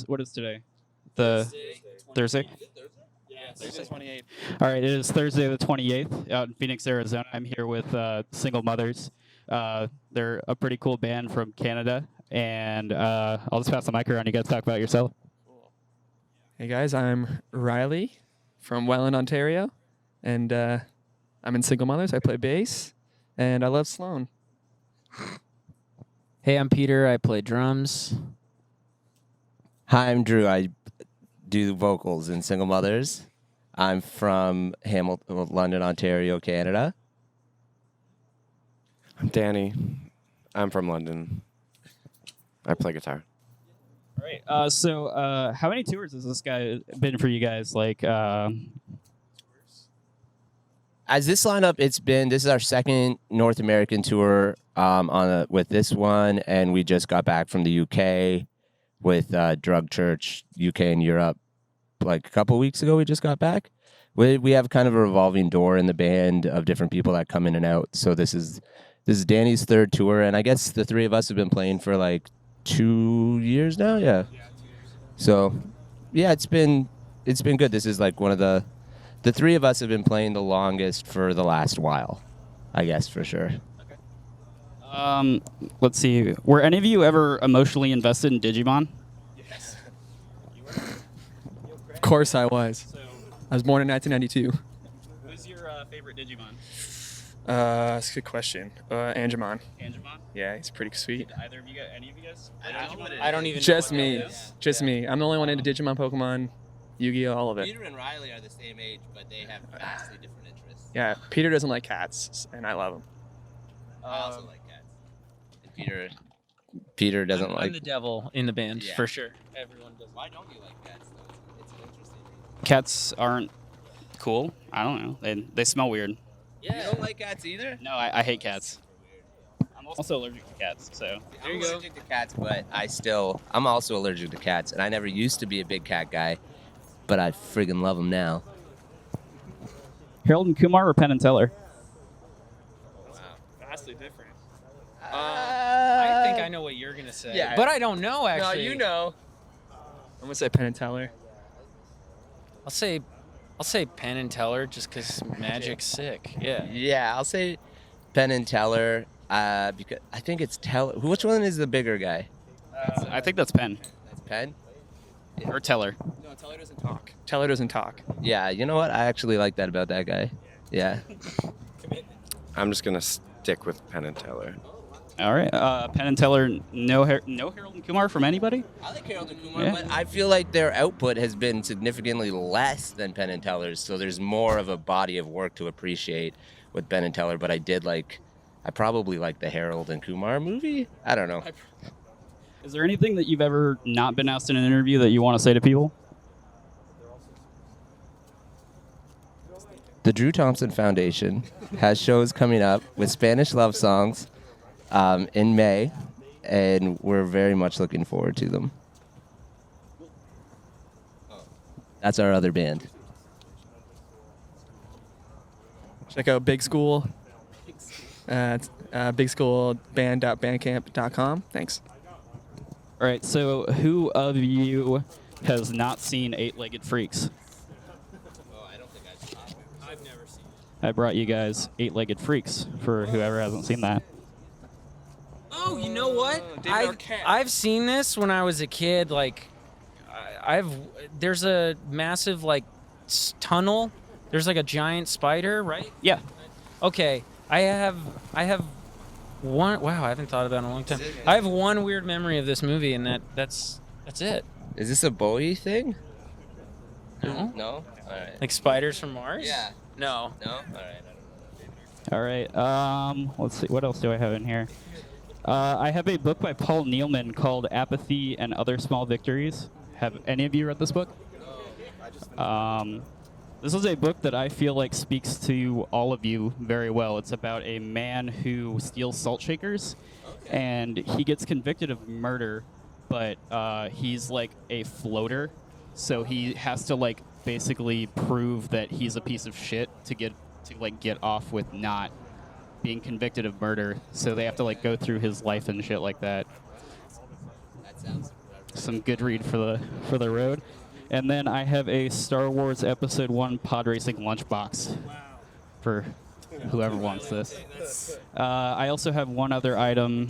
what is today? The Thursday. Yeah, Thursday 28th. All right, it is Thursday the 28th out in Phoenix, Arizona. I'm here with Single Mothers. They're a pretty cool band from Canada, and I'll just pass the mic around. You guys talk about yourself. Hey guys, I'm Riley from Welland, Ontario, and I'm in Single Mothers. I play bass, and I love Sloan. Hey, I'm Peter. I play drums. Hi, I'm Drew. I do vocals in Single Mothers. I'm from London, Ontario, Canada. I'm Danny. I'm from London. I play guitar. All right. So how many tours has this guy been for you guys? As this lineup, this is our second North American tour with this one, and we just got back from the UK with Drug Church, UK and Europe. Like a couple weeks ago, we just got back. We have kind of a revolving door in the band of different people that come in and out. So this is Danny's third tour, and I guess the three of us have been playing for like 2 years now. Yeah. 2 years. So, yeah, it's been good. This is like one of the three of us have been playing the longest for the last while, I guess, for sure. Okay. Let's see. Were any of you ever emotionally invested in Digimon? Yes. Of course I was. I was born in 1992. Who's your favorite Digimon? That's a good question. Angemon. Angemon? Yeah, he's pretty sweet. Did either of you guys, any of you guys? I don't even Just know what me. that is. Just me. I'm the only one into Digimon, Pokemon, Yu-Gi-Oh, all of it. Peter and Riley are the same age, but they have vastly different interests. Yeah, Peter doesn't like cats, and I love him. I also like cats. And Peter doesn't I'm like. the devil in the band, Yeah. for sure. Everyone does. Why don't you like cats though? It's an interesting reason. Cats aren't cool. I don't know. They smell weird. You don't like cats either? No, I hate cats. I'm also allergic to cats, so. I'm allergic to cats, but I'm also allergic to cats, and I never used to be a big cat guy, but I friggin' love them now. Harold and Kumar or Penn and Teller? Wow. Vastly different. I think I know what you're going to say. Yeah. But I don't know, actually. No, you know. I'm going to say Penn and Teller. I'll say Penn and Teller just because Magic's sick. Yeah. Yeah, I'll say Penn and Teller, because I think it's Teller. Which one is the bigger guy? I think that's Penn. That's Penn? Or Teller. No, Teller doesn't talk. Teller doesn't talk. Yeah, you know what? I actually like that about that guy. Yeah. I'm just going to stick with Penn and Teller. All right. Penn and Teller, no Harold and Kumar from anybody? I like Harold and Kumar, Yeah. but I feel like their output has been significantly less than Penn and Teller's, so there's more of a body of work to appreciate with Penn and Teller, but I probably like the Harold and Kumar movie. I don't know. Is there anything that you've ever not been asked in an interview that you want to say to people? The Drew Thompson Foundation has shows coming up with Spanish love songs in May, and we're very much looking forward to them. That's our other band. Check out Big School. bigschoolband.bandcamp.com. Thanks. All right. So who of you has not seen Eight-Legged Freaks? I've never seen it. I brought you guys Eight-Legged Freaks for whoever hasn't seen that. Oh, you know what? David Arquette. I've seen this when I was a kid. Like, there's a massive tunnel. There's like a giant spider, right? Yeah. Okay, I have one. Wow, I haven't thought about it in a long time. I have one weird memory of this movie, and that's it. Is this a Bowie thing? No, No? All right. like spiders from Mars. Yeah. No. No? All right. All right. Let's see. What else do I have in here? I have a book by Paul Nealman called Apathy and Other Small Victories. Have any of you read this book? This is a book that I feel like speaks to all of you very well. It's about a man who steals salt shakers, and he gets convicted of murder, but he's like a floater, so he has to like basically prove that he's a piece of shit to get off with not being convicted of murder. So they have to like go through his life and shit like that. That sounds some good read for the road. And then I have a Star Wars Episode 1 pod racing lunchbox for whoever wants this. I also have one other item.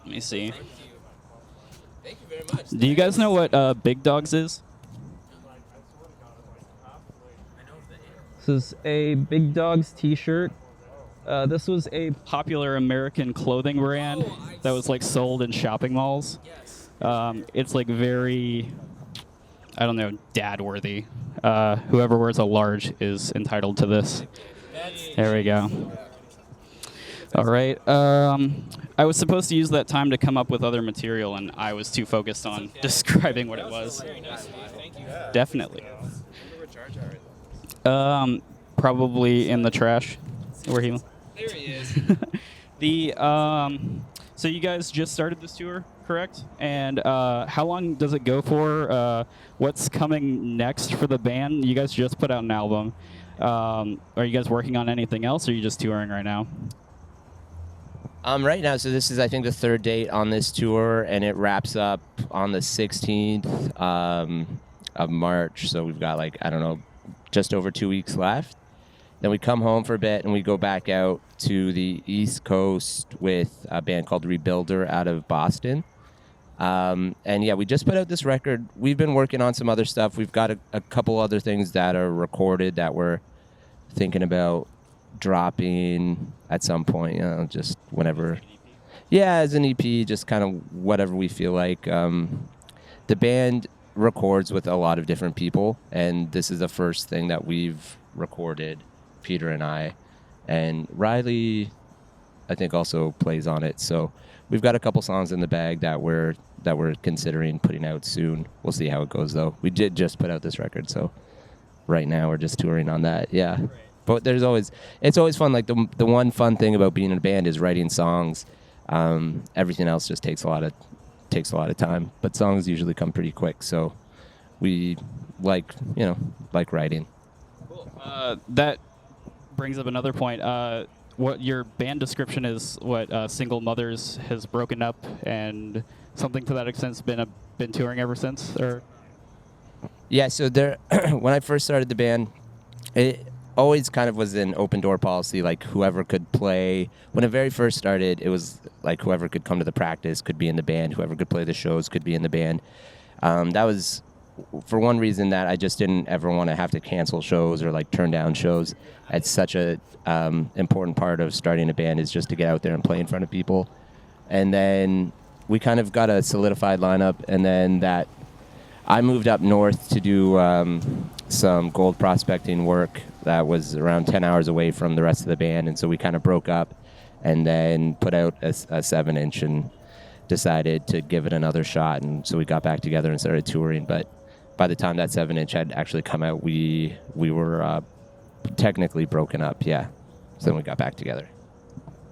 Let me see. Thank you very much. Do you guys know what Big Dogs is? This is a Big Dogs t-shirt. This was a popular American clothing brand that was like sold in shopping malls. It's like very, I don't know, dad-worthy. Whoever wears a large is entitled to this. There we go. All right. I was supposed to use that time to come up with other material, and I was too focused on describing what it was. Definitely. Probably in the trash. Where he? There he is. So you guys just started this tour, correct? And how long does it go for? What's coming next for the band? You guys just put out an album. Are you guys working on anything else, or are you just touring right now? Right now, so this is, I think, the third date on this tour, and it wraps up on the 16th of March. So we've got, like, I don't know, just over 2 weeks left. Then we come home for a bit, and we go back out to the East Coast with a band called Rebuilder out of Boston. And yeah, we just put out this record. We've been working on some other stuff. We've got a couple other things that are recorded that we're thinking about dropping at some point, just whenever. Yeah, as an EP, just kind of whatever we feel like. The band records with a lot of different people, and this is the first thing that we've recorded, Peter and I. And Riley, I think, also plays on it. So we've got a couple songs in the bag that we're considering putting out soon. We'll see how it goes, though. We did just put out this record, so right now we're just touring on that. Yeah. But it's always fun. Like the one fun thing about being in a band is writing songs. Everything else just takes a lot of time. But songs usually come pretty quick, so we like writing. Cool. That brings up another point. What your band description is? What Single Mothers has broken up, and something to that extent's been touring ever since, or? Yeah. So when I first started the band, it always kind of was an open door policy, like whoever could play. When it very first started, it was like whoever could come to the practice could be in the band, whoever could play the shows could be in the band. That was for one reason, that I just didn't ever want to have to cancel shows or like turn down shows. It's such a important part of starting a band is just to get out there and play in front of people. And then we kind of got a solidified lineup, and then that I moved up north to do some gold prospecting work that was around 10 hours away from the rest of the band, and so we kind of broke up and then put out a 7-inch and decided to give it another shot, and so we got back together and started touring. But by the time that 7-inch had actually come out, we were technically broken up, yeah. So then we got back together.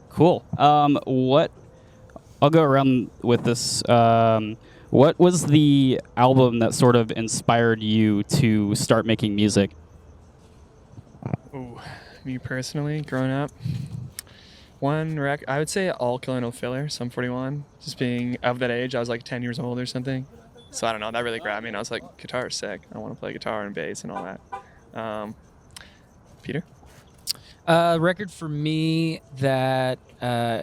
Cool. I'll go around with this. What was the album that sort of inspired you to start making music? Ooh, me personally, growing up, I would say All Killer No Filler, Sum 41. Just being of that age, I was like 10 years old or something. So I don't know, that really grabbed me, and I was like, guitar is sick. I want to play guitar and bass and all that. Peter? Record for me that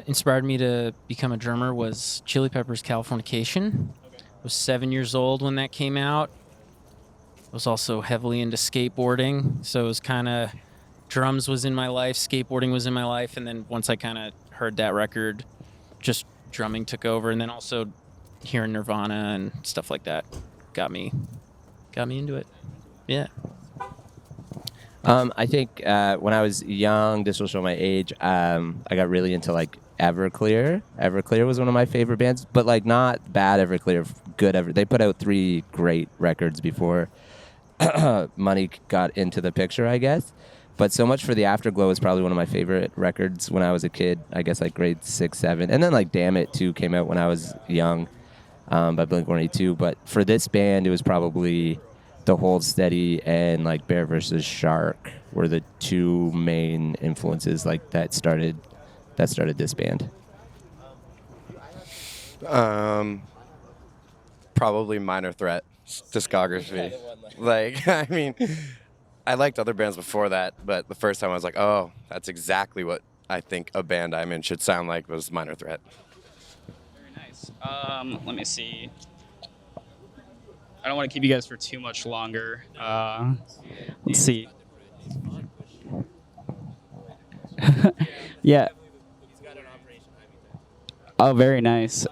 inspired me to become a drummer was Chili Peppers' Californication. I was 7 years old when that came out. I was also heavily into skateboarding, so it was kind of drums was in my life, skateboarding was in my life, and then once I kind of heard that record, just drumming took over, and then also hearing Nirvana and stuff like that got me into it. Yeah. I think when I was young, this will show my age, I got really into like Everclear. Everclear was one of my favorite bands, but like not bad Everclear, good They put out 3 great records before money got into the picture, I guess. But So Much for the Afterglow is probably one of my favorite records when I was a kid, I guess like grade 6, 7. And then like Damn It too came out when I was young by Blink-182. But for this band, it was probably The Hold Steady and like Bear vs. Shark were the 2 main influences like that started this band. probably Minor Threat discography. Like, I mean, I liked other bands before that, but the first time I was like, oh, that's exactly what I think a band I'm in should sound like was Minor Threat. Very nice. Let me see. I don't want to keep you guys for too much longer. Let's see. Yeah. Oh, very nice.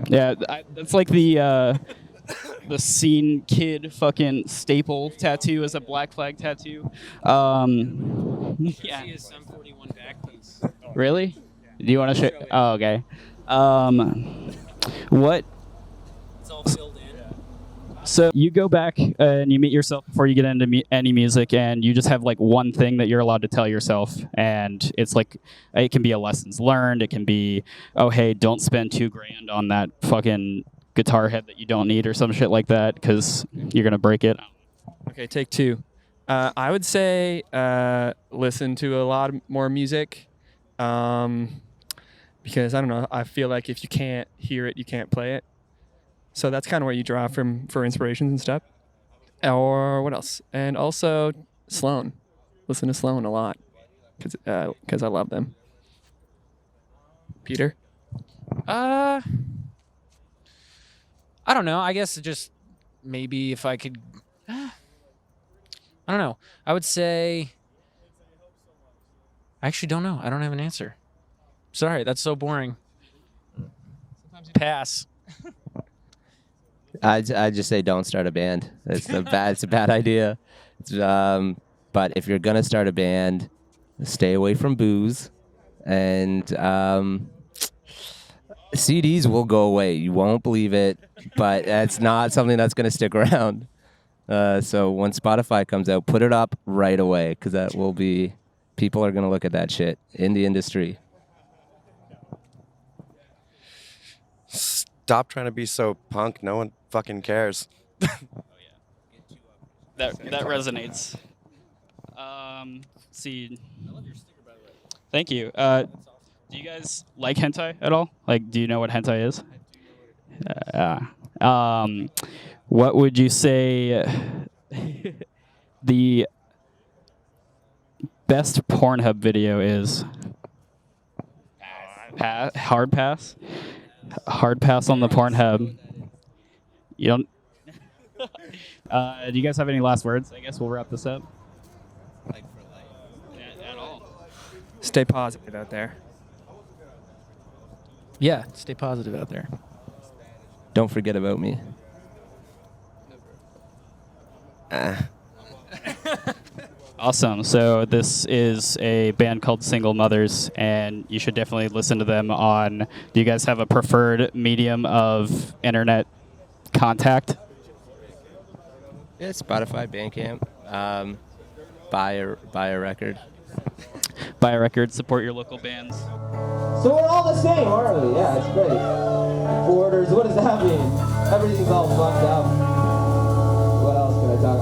Yeah, that's like the scene kid fucking staple tattoo is a black flag tattoo. Yeah. Really? Do you want to show? Oh, okay. What? It's all filled in. So you go back and you meet yourself before you get into any music, and you just have like one thing that you're allowed to tell yourself, and it's like it can be a lessons learned, it can be, oh hey, don't spend $2,000 on that fucking guitar head that you don't need or some shit like that because you're gonna break it. Okay, take two. I would say listen to a lot more music, because I don't know. I feel like if you can't hear it, you can't play it. So that's kind of where you draw from for inspirations and stuff. Or what else? And also Sloan. Listen to Sloan a lot because I love them. Peter? I don't know. I guess just maybe if I could. I don't know. I would say. I actually don't know. I don't have an answer. Sorry, that's so boring. Pass. I just say don't start a band. It's a bad idea. But if you're gonna start a band, stay away from booze, and CDs will go away. You won't believe it, but it's not something that's gonna stick around. So when Spotify comes out, put it up right away because that will be people are gonna look at that shit in the industry. Stop trying to be so punk. No one fucking cares. That resonates. Let's see. Thank you. Do you guys like hentai at all? Like, do you know what hentai is? What would you say the best Pornhub video is? Hard pass? Hard pass on the Pornhub. You don't. Do you guys have any last words? I guess we'll wrap this up. At all. Stay positive out there. Yeah, stay positive out there. Don't forget about me. Awesome. So this is a band called Single Mothers, and you should definitely listen to them on. Do you guys have a preferred medium of internet contact? Yeah, Spotify, Bandcamp. Buy a record. Buy a record. Support your local bands. So we're all the same, aren't we? Yeah, it's great. Borders, what does that mean? Everything's all fucked up. What else can I talk about?